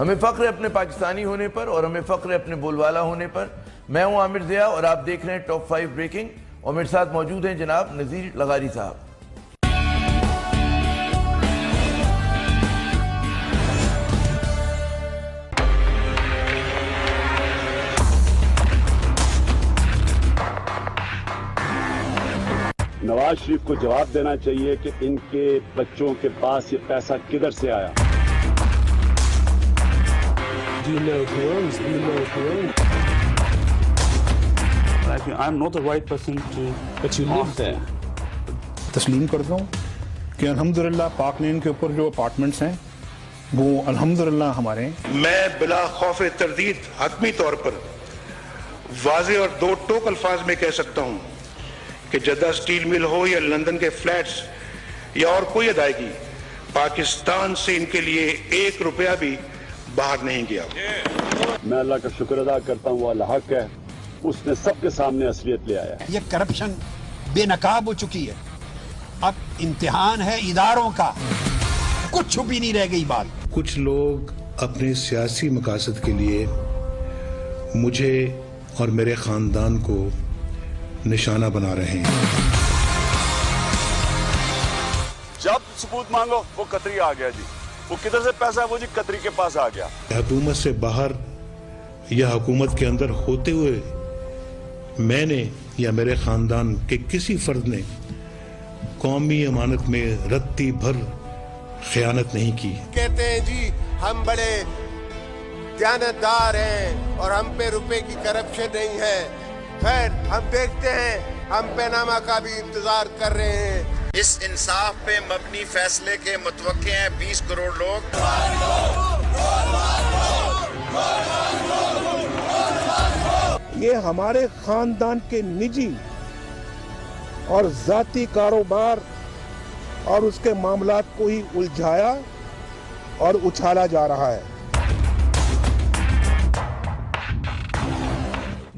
ہمیں فخر ہے اپنے پاکستانی ہونے پر اور ہمیں فخر ہے اپنے بولوالا ہونے پر۔ میں ہوں عامر ضیاء اور آپ دیکھ رہے ہیں ٹاپ 5 بریکنگ، اور میرے ساتھ موجود ہیں جناب نذیر لغاری صاحب۔ نواز شریف کو جواب دینا چاہیے کہ ان کے بچوں کے پاس یہ پیسہ کدھر سے آیا۔ I'm not the right person to. But you live there. تسلیم کرتا ہوں کہ الحمدللہ پاک لین کے اوپر جو اپارٹمنٹس ہیں وہ الحمدللہ ہمارے ہیں۔ میں بلا خوف تردید حتمی طور پر واضح اور دو ٹوک الفاظ میں کہہ سکتا ہوں کہ جدہ سٹیل مل ہو یا لندن کے فلیٹس یا اور کوئی ادائیگی، پاکستان سے ان کے لیے 1 روپیہ بھی باہر نہیں گیا۔ میں اللہ کا شکر ادا کرتا ہوں، وہ الحق ہے، اس نے سب کے سامنے اصلیت لے آیا۔ یہ کرپشن بے نقاب ہو چکی ہے، اب امتحان ہے اداروں کا، کچھ چھپی نہیں رہ گئی بات۔ کچھ لوگ اپنے سیاسی مقاصد کے لیے مجھے اور میرے خاندان کو نشانہ بنا رہے ہیں۔ جب ثبوت مانگو وہ قطری آ گیا جی، وہ کدھر سے پیسہ ہے وہ جی قطری کے پاس آ گیا۔ حکومت سے باہر یا حکومت کے اندر ہوتے ہوئے میں نے یا میرے خاندان کے کسی فرد نے قومی امانت میں رتی بھر خیانت نہیں کی۔ کہتے ہیں جی ہم بڑے دیانتدار ہیں اور ہم پہ روپے کی کرپشن نہیں ہے، خیر ہم دیکھتے ہیں، ہم پیناما کا بھی انتظار کر رہے ہیں۔ اس انصاف پہ مبنی فیصلے کے متوقع ہیں 20 کروڑ لوگ۔ یہ ہمارے خاندان کے نجی اور ذاتی کاروبار اور اس کے معاملات کو ہی الجھایا اور اچھالا جا رہا ہے۔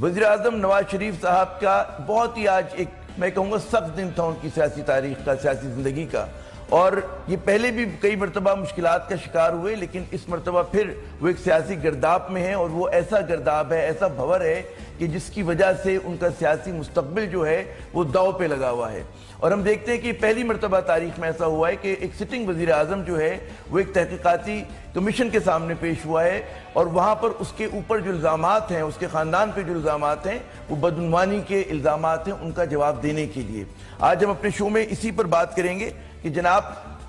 وزیراعظم نواز شریف صاحب کا بہت ہی آج ایک میں کہوں گا سخت دن تھا ان کی سیاسی تاریخ کا، سیاسی زندگی کا، اور یہ پہلے بھی کئی مرتبہ مشکلات کا شکار ہوئے، لیکن اس مرتبہ پھر وہ ایک سیاسی گرداب میں ہیں، اور وہ ایسا گرداب ہے، ایسا بھور ہے کہ جس کی وجہ سے ان کا سیاسی مستقبل جو ہے وہ داؤ پہ لگا ہوا ہے۔ اور ہم دیکھتے ہیں کہ پہلی مرتبہ تاریخ میں ایسا ہوا ہے کہ ایک سٹنگ وزیر اعظم جو ہے وہ ایک تحقیقاتی کمیشن کے سامنے پیش ہوا ہے، اور وہاں پر اس کے اوپر جو الزامات ہیں، اس کے خاندان پہ جو الزامات ہیں وہ بدعنوانی کے الزامات ہیں، ان کا جواب دینے کے لیے آج ہم اپنے شو میں اسی پر بات کریں گے کہ جناب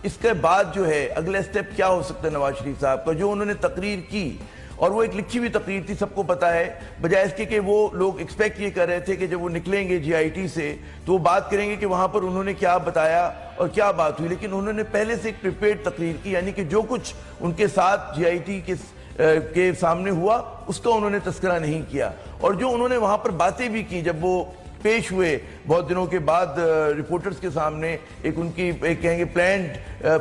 اس کے بعد جو ہے اگلا سٹیپ کیا ہو سکتا ہے نواز شریف صاحب کا، جو انہوں نے تقریر کی، اور وہ ایک لکھی ہوئی تقریر تھی، سب کو پتا ہے، بجائے اس کے کہ وہ لوگ ایکسپیکٹ یہ کر رہے تھے کہ جب وہ نکلیں گے جی آئی ٹی سے تو وہ بات کریں گے کہ وہاں پر انہوں نے کیا بتایا اور کیا بات ہوئی، لیکن انہوں نے پہلے سے ایک پریپیئرڈ تقریر کی، یعنی کہ جو کچھ ان کے ساتھ جی آئی ٹی کے سامنے ہوا اس کا انہوں نے تذکرہ نہیں کیا، اور جو انہوں نے وہاں پر باتیں بھی کی جب وہ پیش ہوئے بہت دنوں کے بعد رپورٹرز کے سامنے، ایک ان کی ایک کہیں گے پلانڈ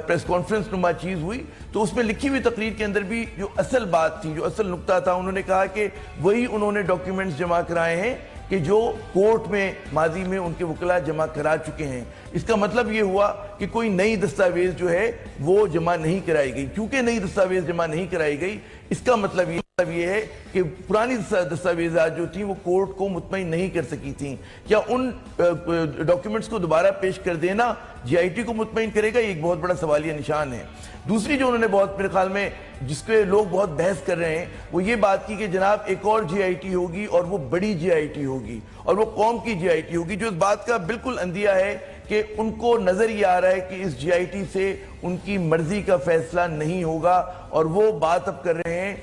پریس کانفرنس نما چیز ہوئی، تو اس میں لکھی ہوئی تقریر کے اندر بھی جو اصل بات تھی، جو اصل نقطہ تھا، انہوں نے کہا کہ وہی انہوں نے ڈاکیومنٹس جمع کرائے ہیں کہ جو کورٹ میں ماضی میں ان کے وکلاء جمع کرا چکے ہیں۔ اس کا مطلب یہ ہوا کہ کوئی نئی دستاویز جو ہے وہ جمع نہیں کرائی گئی، کیونکہ نئی دستاویز جمع نہیں کرائی گئی اس کا مطلب یہ ہے کہ پرانی دستاویزات جو تھیں وہ کورٹ کو مطمئن نہیں کر سکی تھیں۔ کیا ان ڈاکیومنٹس کو دوبارہ پیش کر دینا جی آئی ٹی کو مطمئن کرے گا؟ یہ ایک بہت بڑا سوالیہ نشان ہے۔ دوسری جو انہوں نے بہت میرے خیال میں جس پہ لوگ بہت بحث کر رہے ہیں وہ یہ بات کی کہ جناب ایک اور جی آئی ٹی ہوگی اور وہ بڑی جی آئی ٹی ہوگی اور وہ قوم کی جی آئی ٹی ہوگی، جو اس بات کا بالکل اندیہ ہے کہ ان کو نظر یہ آ رہا ہے کہ اس جی آئی ٹی سے ان کی مرضی کا فیصلہ نہیں ہوگا، اور وہ بات اب کر رہے ہیں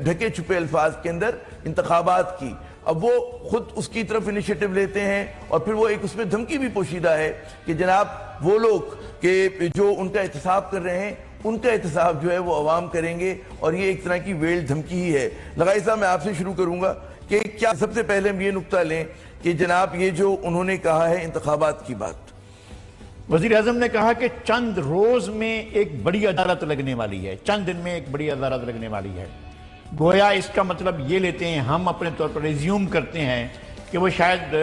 ڈھکے چھپے الفاظ کے اندر انتخابات کی۔ اب وہ خود اس کی طرف انیشیٹو لیتے ہیں، اور پھر وہ ایک اس میں دھمکی بھی پوشیدہ ہے کہ جناب وہ لوگ کہ جو ان کا احتساب کر رہے ہیں ان کا احتساب جو ہے وہ عوام کریں گے، اور یہ ایک طرح کی ویل دھمکی ہی ہے۔ لغائی صاحب میں آپ سے شروع کروں گا کہ کیا سب سے پہلے ہم یہ نقطہ لیں کہ جناب یہ جو انہوں نے کہا ہے انتخابات کی بات، وزیر اعظم نے کہا کہ چند روز میں ایک بڑی عدالت لگنے والی ہے، چند دن میں ایک بڑی عدالت لگنے والی ہے، گویا اس کا مطلب یہ لیتے ہیں، ہم اپنے طور پر ریزیوم کرتے ہیں کہ وہ شاید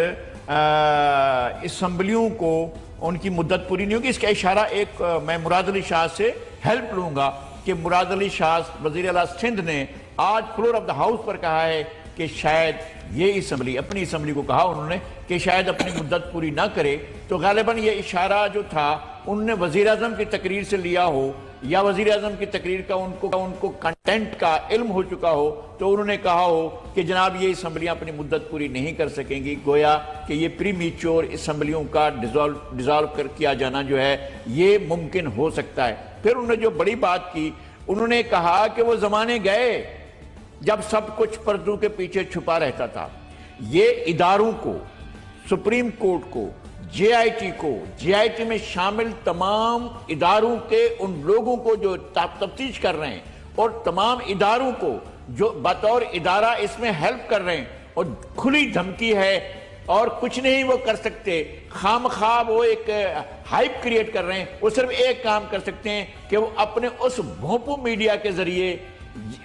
اسمبلیوں کو ان کی مدت پوری نہیں ہوگی۔ اس کا اشارہ ایک میں مراد علی شاہ سے ہیلپ لوں گا کہ مراد علی شاہ وزیر اعلیٰ سندھ نے آج فلور آف دا ہاؤس پر کہا ہے کہ شاید یہ اسمبلی، اپنی اسمبلی کو کہا انہوں نے کہ شاید اپنی مدت پوری نہ کرے، تو غالباً یہ اشارہ جو تھا انہوں نے وزیر اعظم کی تقریر سے لیا ہو، یا وزیر اعظم کی تقریر کا ان کو کنٹینٹ کا علم ہو چکا ہو، تو انہوں نے کہا ہو کہ جناب یہ اسمبلیاں اپنی مدت پوری نہیں کر سکیں گی، گویا کہ یہ پری میچور اسمبلیوں کا ڈیزالو کیا جانا جو ہے یہ ممکن ہو سکتا ہے۔ پھر انہوں نے جو بڑی بات کی، انہوں نے کہا کہ وہ زمانے گئے جب سب کچھ پردوں کے پیچھے چھپا رہتا تھا، یہ اداروں کو، سپریم کورٹ کو، جے آئی ٹی کو، جے آئی ٹی میں شامل تمام اداروں کے ان لوگوں کو جو تفتیش کر رہے ہیں، اور تمام اداروں کو جو بطور ادارہ اس میں ہیلپ کر رہے ہیں، اور کھلی دھمکی ہے اور کچھ نہیں وہ کر سکتے، خام خواب وہ ایک ہائپ کریٹ کر رہے ہیں، وہ صرف ایک کام کر سکتے ہیں کہ وہ اپنے اس بھونپو میڈیا کے ذریعے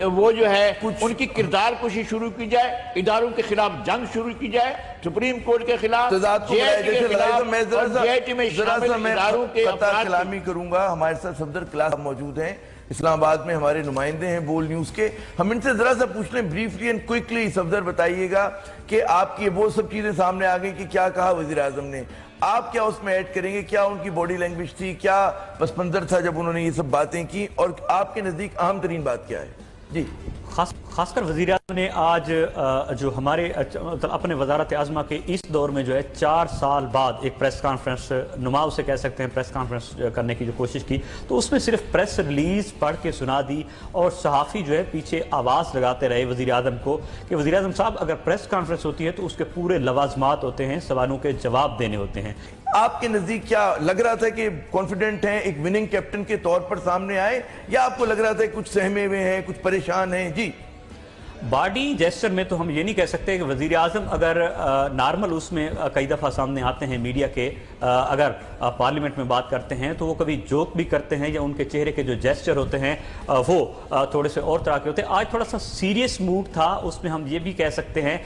وہ جو ہے ان کی کردار کشی شروع کی جائے، اداروں کے خلاف جنگ شروع کی جائے، سپریم کورٹ کے خلاف، جے آئی ٹی کے خلاف، اور جے آئی ٹی میں شامل اداروں کے افراد کلامی کروں گا۔ ہمارے ساتھ صفدر کلاس موجود ہیں اسلام آباد میں، ہمارے نمائندے ہیں بول نیوز کے، ہم ان سے ذرا سا پوچھ لیں بریفلی اینڈ کوئکلی، صفدر بتائیے گا کہ آپ کی وہ سب چیزیں سامنے آ گئی کہ کیا کہا وزیر اعظم نے، آپ کیا اس میں ایڈ کریں گے؟ کیا ان کی باڈی لینگویج تھی، کیا پس منظر تھا جب انہوں نے یہ سب باتیں کی، اور آپ کے نزدیک اہم ترین بات کیا ہے؟ جی خاص کر وزیر اعظم نے آج جو ہمارے اپنے وزارت عظمہ کے اس دور میں جو ہے 4 سال بعد ایک پریس کانفرنس نما اسے کہہ سکتے ہیں، پریس کانفرنس کرنے کی جو کوشش کی، تو اس میں صرف پریس ریلیز پڑھ کے سنا دی، اور صحافی جو ہے پیچھے آواز لگاتے رہے وزیر اعظم کو کہ وزیر اعظم صاحب اگر پریس کانفرنس ہوتی ہے تو اس کے پورے لوازمات ہوتے ہیں، سوالوں کے جواب دینے ہوتے ہیں۔ آپ کے نزدیک کیا لگ رہا تھا کہ کانفیڈنٹ ہیں، ایک وننگ کیپٹن کے طور پر سامنے آئے، یا آپ کو لگ رہا تھا کہ کچھ سہمے ہوئے ہیں، کچھ پریشان ہیں؟ جی باڈی جیسچر میں تو ہم یہ نہیں کہہ سکتے کہ وزیر اعظم اگر نارمل اس میں کئی دفعہ سامنے آتے ہیں میڈیا کے، اگر پارلیمنٹ میں بات کرتے ہیں تو وہ کبھی جوک بھی کرتے ہیں، یا ان کے چہرے کے جو جیسچر ہوتے ہیں وہ تھوڑے سے اور طرح کے ہوتے ہیں۔ آج تھوڑا سا سیریس موڈ تھا، اس میں ہم یہ بھی کہہ سکتے ہیں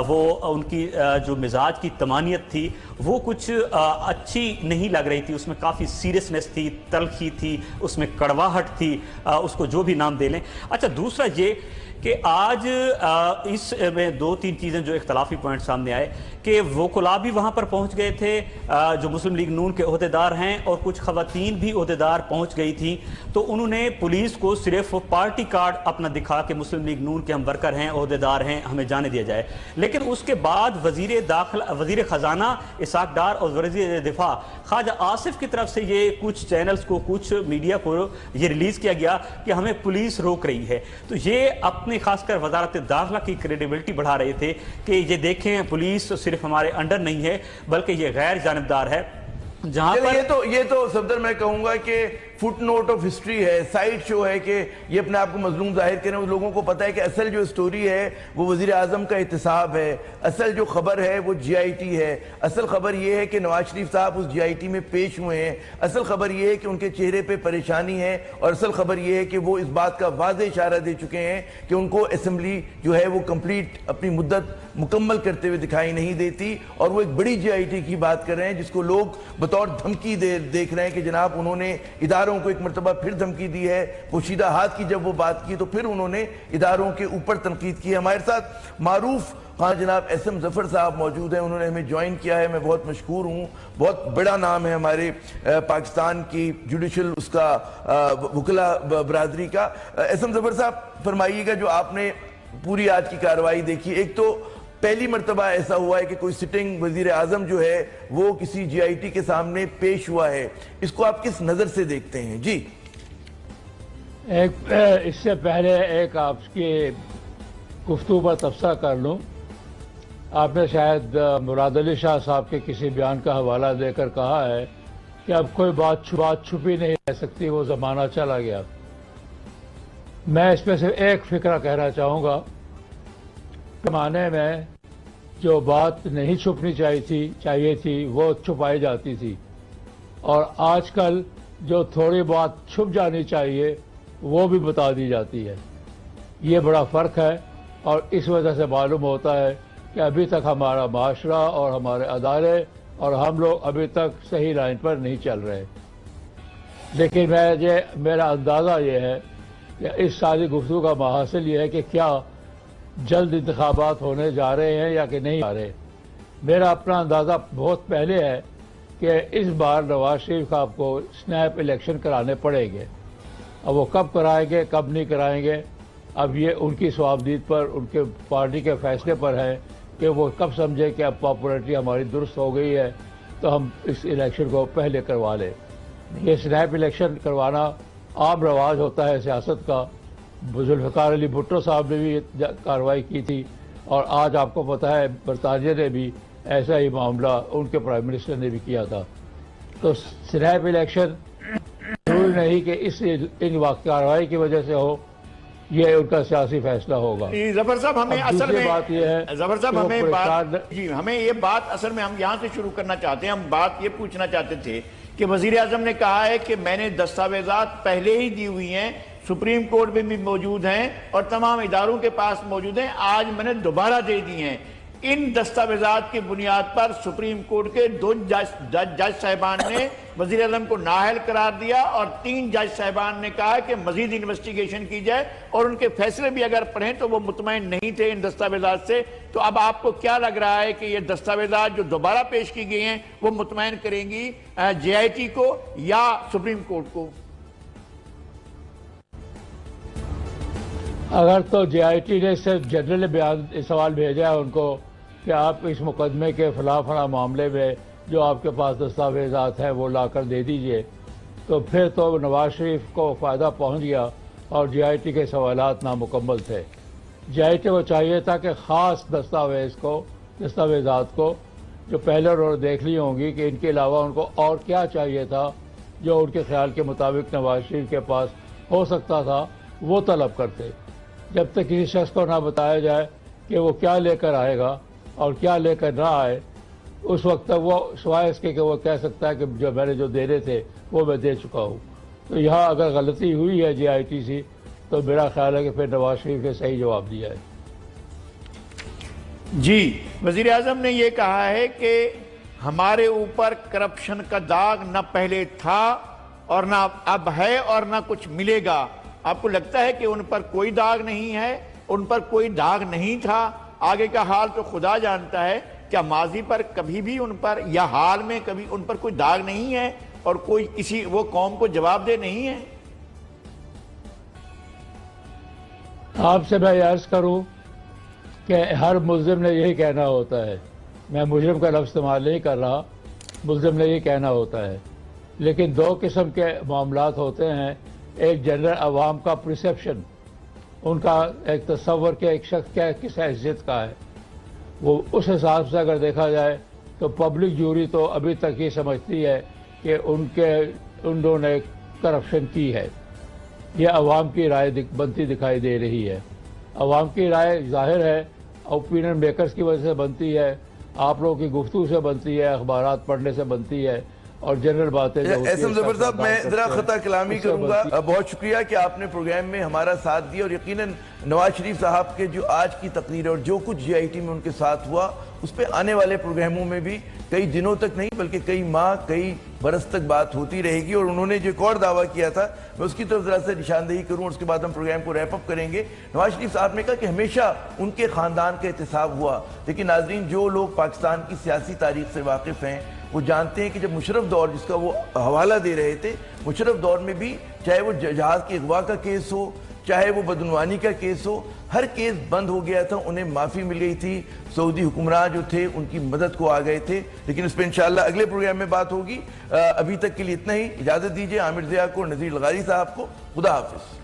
وہ ان کی جو مزاج کی طمانیت تھی وہ کچھ اچھی نہیں لگ رہی تھی، اس میں کافی سیریسنس تھی، تلخی تھی، اس میں کڑواہٹ تھی، اس کو جو بھی نام دے لیں۔ اچھا دوسرا یہ کہ آج اس میں 2-3 چیزیں جو اختلافی پوائنٹ سامنے آئے کہ وہ کلابی وہاں پر پہنچ گئے تھے جو مسلم لیگ نون کے عہدیدار ہیں، اور کچھ خواتین بھی عہدیدار پہنچ گئی تھیں، تو انہوں نے پولیس کو صرف پارٹی کارڈ اپنا دکھا کہ مسلم لیگ نون کے ہم ورکر ہیں، عہدیدار ہیں، ہمیں جانے دیا جائے۔ لیکن اس کے بعد وزیر خزانہ اسحاق ڈار اور وزیر دفاع خواجہ آصف کی طرف سے یہ کچھ چینلز کو، کچھ میڈیا کو یہ ریلیز کیا گیا کہ ہمیں پولیس روک رہی ہے، تو یہ اپنے خاص کر وزارت داخلہ کی کریڈیبلٹی بڑھا رہے تھے کہ یہ دیکھیں پولیس صرف ہمارے انڈر نہیں ہے بلکہ یہ غیر جانبدار ہے، جہاں پر یہ تو صفدر میں کہوں گا کہ فٹ نوٹ آف ہسٹری ہے، سائیڈ شو ہے کہ یہ اپنے آپ کو مظلوم ظاہر کریں، لوگوں کو پتہ ہے کہ اصل جو سٹوری ہے وہ وزیر اعظم کا احتساب ہے، اصل جو خبر ہے وہ جی آئی ٹی ہے، اصل خبر یہ ہے کہ نواز شریف صاحب اس جی آئی ٹی میں پیش ہوئے ہیں، اصل خبر یہ ہے کہ ان کے چہرے پہ پریشانی ہے، اور اصل خبر یہ ہے کہ وہ اس بات کا واضح اشارہ دے چکے ہیں کہ ان کو اسمبلی جو ہے وہ کمپلیٹ اپنی مدت مکمل کرتے ہوئے دکھائی نہیں دیتی، اور وہ ایک بڑی جی آئی ٹی کی بات کر رہے ہیں جس کو لوگ بطور دھمکی دیکھ رہے ہیں کہ جناب انہوں نے اداروں کو ایک مرتبہ پھر دھمکی دی ہے، پوشیدہ ہاتھ کی جب وہ بات کی تو پھر انہوں نے اداروں کے اوپر تنقید کی ہے۔ ہمارے ساتھ معروف جناب ایس ایم ظفر صاحب موجود ہیں، انہوں نے ہمیں جوائن کیا ہے، میں بہت مشکور ہوں، بہت بڑا نام ہے ہمارے پاکستان کی جوڈیشل اس کا وکلا برادری کا۔ ایس ایم ظفر صاحب فرمائیے گا جو آپ نے پوری آج کی کارروائی دیکھی، ایک تو پہلی مرتبہ ایسا ہوا ہے کہ کوئی سٹنگ وزیر اعظم جو ہے وہ کسی جی آئی ٹی کے سامنے پیش ہوا ہے، اس کو آپ کس نظر سے دیکھتے ہیں؟ جی اس سے پہلے ایک آپ کی گفتگو پر تبصرہ کر لوں، آپ نے شاید مراد علی شاہ صاحب کے کسی بیان کا حوالہ دے کر کہا ہے کہ اب کوئی بات چھپی نہیں رہ سکتی، وہ زمانہ چلا گیا۔ میں اس میں صرف ایک فکرہ کہنا چاہوں گا، زمانے میں جو بات نہیں چھپنی چاہیے تھی وہ چھپائی جاتی تھی، اور آج کل جو تھوڑی بات چھپ جانی چاہیے وہ بھی بتا دی جاتی ہے۔ یہ بڑا فرق ہے، اور اس وجہ سے معلوم ہوتا ہے کہ ابھی تک ہمارا معاشرہ اور ہمارے ادارے اور ہم لوگ ابھی تک صحیح لائن پر نہیں چل رہے۔ لیکن میرا اندازہ یہ ہے کہ اس ساری گفتگو کا محاصل یہ ہے کہ کیا جلد انتخابات ہونے جا رہے ہیں یا کہ نہیں جا رہے. میرا اپنا اندازہ بہت پہلے ہے کہ اس بار نواز شریف صاحب کو سنیپ الیکشن کرانے پڑیں گے. اب وہ کب کرائیں گے کب نہیں کرائیں گے اب یہ ان کی صوابدید پر ان کے پارٹی کے فیصلے پر ہے کہ وہ کب سمجھے کہ اب پاپولرٹی ہماری درست ہو گئی ہے تو ہم اس الیکشن کو پہلے کروا لیں. یہ سنیپ الیکشن کروانا عام رواج ہوتا ہے سیاست کا. ذوالفقار علی بھٹو صاحب نے بھی کارروائی کی تھی اور آج آپ کو پتہ ہے برطانیہ نے بھی ایسا ہی معاملہ ان کے پرائم منسٹر نے بھی کیا تھا. تو سنیپ الیکشن ضروری نہیں کہ ان کارروائی کی وجہ سے ہو, یہ ان کا سیاسی فیصلہ ہوگا. ظفر صاحب ہمیں اصل میں بات یہ ہے ظفر صاحب ہمیں یہ بات اصل میں ہم یہاں سے شروع کرنا چاہتے ہیں. ہم بات یہ پوچھنا چاہتے تھے کہ وزیر اعظم نے کہا ہے کہ میں نے دستاویزات پہلے ہی دی ہوئی ہیں, سپریم کورٹ میں بھی موجود ہیں اور تمام اداروں کے پاس موجود ہیں, آج میں نے دوبارہ دے دی ہیں. ان دستاویزات کی بنیاد پر سپریم کورٹ کے 2 جج صاحبان نے وزیر اعظم کو نااہل قرار دیا اور 3 جج صاحبان نے کہا کہ مزید انویسٹیگیشن کی جائے, اور ان کے فیصلے بھی اگر پڑھیں تو وہ مطمئن نہیں تھے ان دستاویزات سے. تو اب آپ کو کیا لگ رہا ہے کہ یہ دستاویزات جو دوبارہ پیش کی گئی ہیں وہ مطمئن کریں گی JIT کو یا سپریم کورٹ کو؟ اگر تو JIT نے صرف جنرل سوال بھیجا ہے ان کو کہ آپ اس مقدمے کے فلاں معاملے میں جو آپ کے پاس دستاویزات ہیں وہ لا کر دے دیجئے, تو پھر تو نواز شریف کو فائدہ پہنچ گیا اور JIT کے سوالات نامکمل تھے. JIT کو چاہیے تھا کہ خاص دستاویزات کو جو پہلے انہوں نے دیکھ لی ہوں گی کہ ان کے علاوہ ان کو اور کیا چاہیے تھا جو ان کے خیال کے مطابق نواز شریف کے پاس ہو سکتا تھا وہ طلب کرتے. جب تک کسی شخص کو نہ بتایا جائے کہ وہ کیا لے کر آئے گا اور کیا لے کر نہ آئے, اس وقت تک وہ سوائے اس کے کہ وہ کہہ سکتا ہے کہ جو میں نے جو دینے تھے وہ میں دے چکا ہوں. تو یہاں اگر غلطی ہوئی ہے JIT سے تو میرا خیال ہے کہ پھر نواز شریف نے صحیح جواب دیا ہے. جی, وزیر اعظم نے یہ کہا ہے کہ ہمارے اوپر کرپشن کا داغ نہ پہلے تھا اور نہ اب ہے اور نہ کچھ ملے گا. آپ کو لگتا ہے کہ ان پر کوئی داغ نہیں ہے, ان پر کوئی داغ نہیں تھا, آگے کا حال تو خدا جانتا ہے. کیا ماضی پر کبھی بھی ان پر یا حال میں کبھی ان پر کوئی داغ نہیں ہے اور کوئی کسی وہ قوم کو جواب دہ نہیں ہے؟ آپ سے میں عرض کروں کہ ہر ملزم نے یہی کہنا ہوتا ہے, میں مجرم کا لفظ استعمال نہیں کر رہا, ملزم نے یہی کہنا ہوتا ہے. لیکن 2 قسم کے معاملات ہوتے ہیں. ایک جنرل عوام کا پرسیپشن, ان کا ایک تصور کہ ایک شخص کیا کس حیثیت کا ہے, وہ اس حساب سے اگر دیکھا جائے تو پبلک جوری تو ابھی تک یہ سمجھتی ہے کہ انہوں نے کرپشن کی ہے. یہ عوام کی رائے بنتی دکھائی دے رہی ہے. عوام کی رائے ظاہر ہے اوپینین میکرز کی وجہ سے بنتی ہے, آپ لوگوں کی گفتگو سے بنتی ہے, اخبارات پڑھنے سے بنتی ہے, اور جنرل باتیں. احسن ظفر صاحب, میں ذرا خطا کلامی کروں گا. بہت شکریہ کہ آپ نے پروگرام میں ہمارا ساتھ دیا, اور یقیناً نواز شریف صاحب کے جو آج کی تقریر اور جو کچھ JIT میں ان کے ساتھ ہوا اس پہ آنے والے پروگراموں میں بھی کئی دنوں تک نہیں بلکہ کئی ماہ کئی برس تک بات ہوتی رہے گی. اور انہوں نے جو ایک اور دعویٰ کیا تھا میں اس کی طرف ذرا سے نشاندہی کروں اور اس کے بعد ہم پروگرام کو ریپ اپ کریں گے. نواز شریف صاحب نے کہا کہ ہمیشہ ان کے خاندان کا احتساب ہوا, لیکن ناظرین جو لوگ پاکستان کی سیاسی تاریخ سے واقف ہیں وہ جانتے ہیں کہ جب مشرف دور جس کا وہ حوالہ دے رہے تھے, مشرف دور میں بھی چاہے وہ جہاز کے اغوا کا کیس ہو چاہے وہ بدعنوانی کا کیس ہو, ہر کیس بند ہو گیا تھا, انہیں معافی مل گئی تھی. سعودی حکمراں جو تھے ان کی مدد کو آ گئے تھے. لیکن اس پہ انشاءاللہ اگلے پروگرام میں بات ہوگی. ابھی تک کے لیے اتنا ہی, اجازت دیجیے عامر ضیاء کو, نذیر الغاری صاحب کو. خدا حافظ.